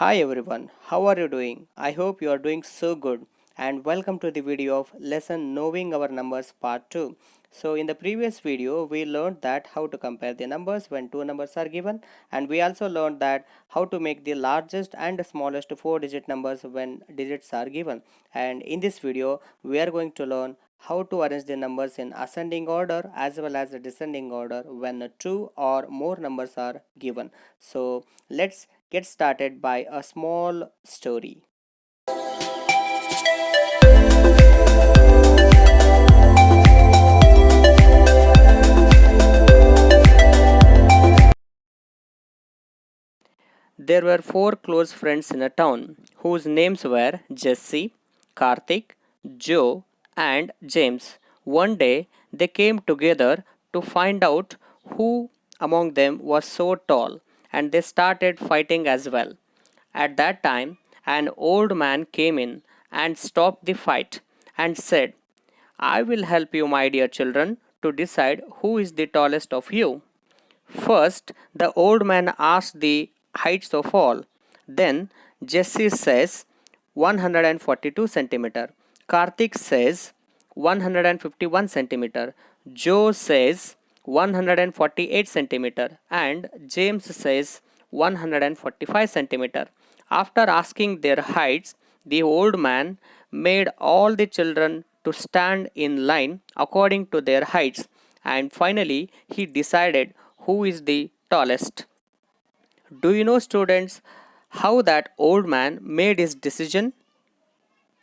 Hi everyone, how are you doing? I hope you are doing so good and welcome to the video of lesson knowing our numbers part 2. So in the previous video we learned that how to compare the numbers when two numbers are given, and we also learned that how to make the largest and smallest four digit numbers when digits are given. And in this video we are going to learn how to arrange the numbers in ascending order as well as descending order when two or more numbers are given. So let's get started by a small story. There were four close friends in a town whose names were Jesse, Karthik, Joe, and James. One day they came together to find out who among them was so tall, and they started fighting as well. At that time, an old man came in and stopped the fight and said, I will help you, my dear children, to decide who is the tallest of you. First, the old man asked the heights of all. Then, Jesse says 142 centimeter. Karthik says 151 centimeter. Joe says 148 centimeter. And James says 145 centimeter. After asking their heights, the old man made all the children to stand in line according to their heights, and finally he decided who is the tallest. Do you know, students, how that old man made his decision?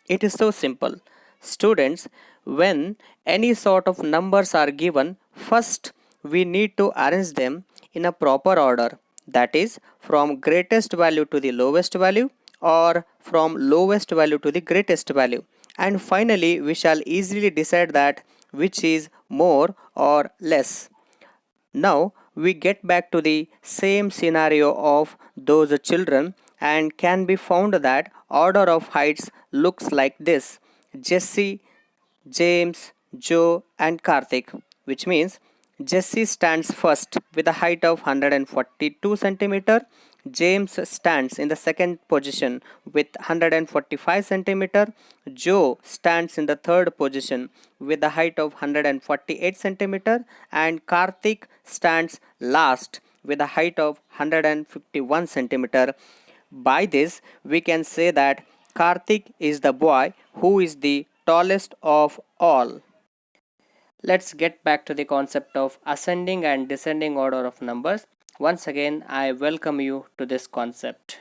It is so simple. Students, when any sort of numbers are given, first we need to arrange them in a proper order. That is, from greatest value to the lowest value, or from lowest value to the greatest value. And finally, we shall easily decide that which is more or less. Now we get back to the same scenario of those children, and can be found that order of heights looks like this: Jesse, James, Joe, and Karthik, which means Jesse stands first with a height of 142 centimeter. James stands in the second position with 145 centimeter. Joe stands in the third position with a height of 148 centimeter, and Karthik stands last with a height of 151 centimeter. By this, we can say that Karthik is the boy who is the tallest of all. Let's get back to the concept of ascending and descending order of numbers. Once again, I welcome you to this concept.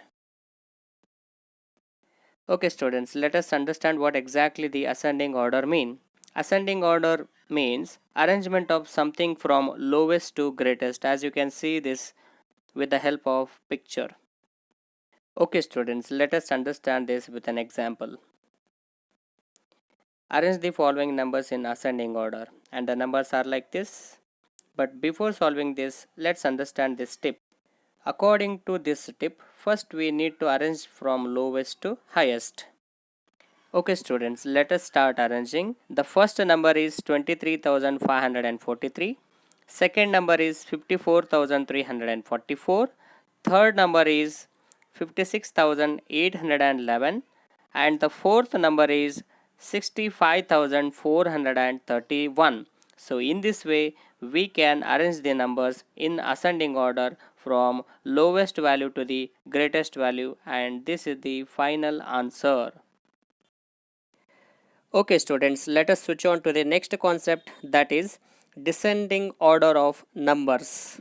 Okay, students, let us understand what exactly the ascending order mean. Ascending order means arrangement of something from lowest to greatest, as you can see this with the help of picture. Okay, students, let us understand this with an example. Arrange the following numbers in ascending order, and the numbers are like this. But before solving this, let's understand this tip. According to this tip, first we need to arrange from lowest to highest. Okay, students, let us start arranging. The first number is 23,543. Second number is 54,344. Third number is 56,811. And the fourth number is 65,431. So in this way, we can arrange the numbers in ascending order from lowest value to the greatest value, and this is the final answer. Okay, students, let us switch on to the next concept, that is descending order of numbers.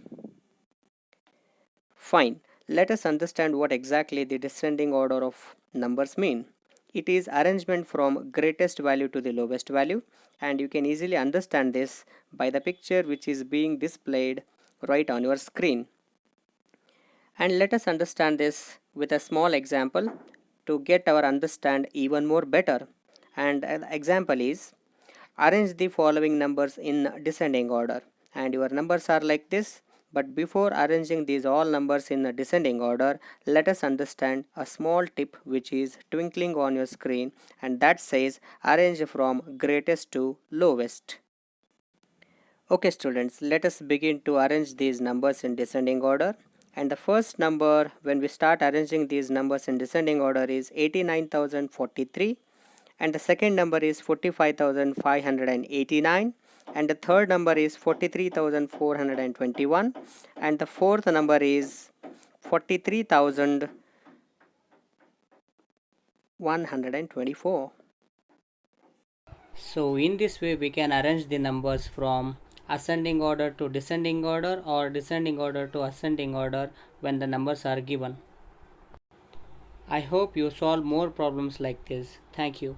Fine, let us understand what exactly the descending order of numbers mean. It is arrangement from greatest value to the lowest value, and you can easily understand this by the picture which is being displayed right on your screen. And let us understand this with a small example to get our understand even more better. And the example is, arrange the following numbers in descending order, and your numbers are like this. But before arranging these all numbers in a descending order, let us understand a small tip which is twinkling on your screen, and that says arrange from greatest to lowest. Okay, students, let us begin to arrange these numbers in descending order. And the first number when we start arranging these numbers in descending order is 89,043, and the second number is 45,589, and the third number is 43,421, and the fourth number is 43,124. So in this way we can arrange the numbers from ascending order to descending order or descending order to ascending order when the numbers are given. I hope you solve more problems like this. Thank you.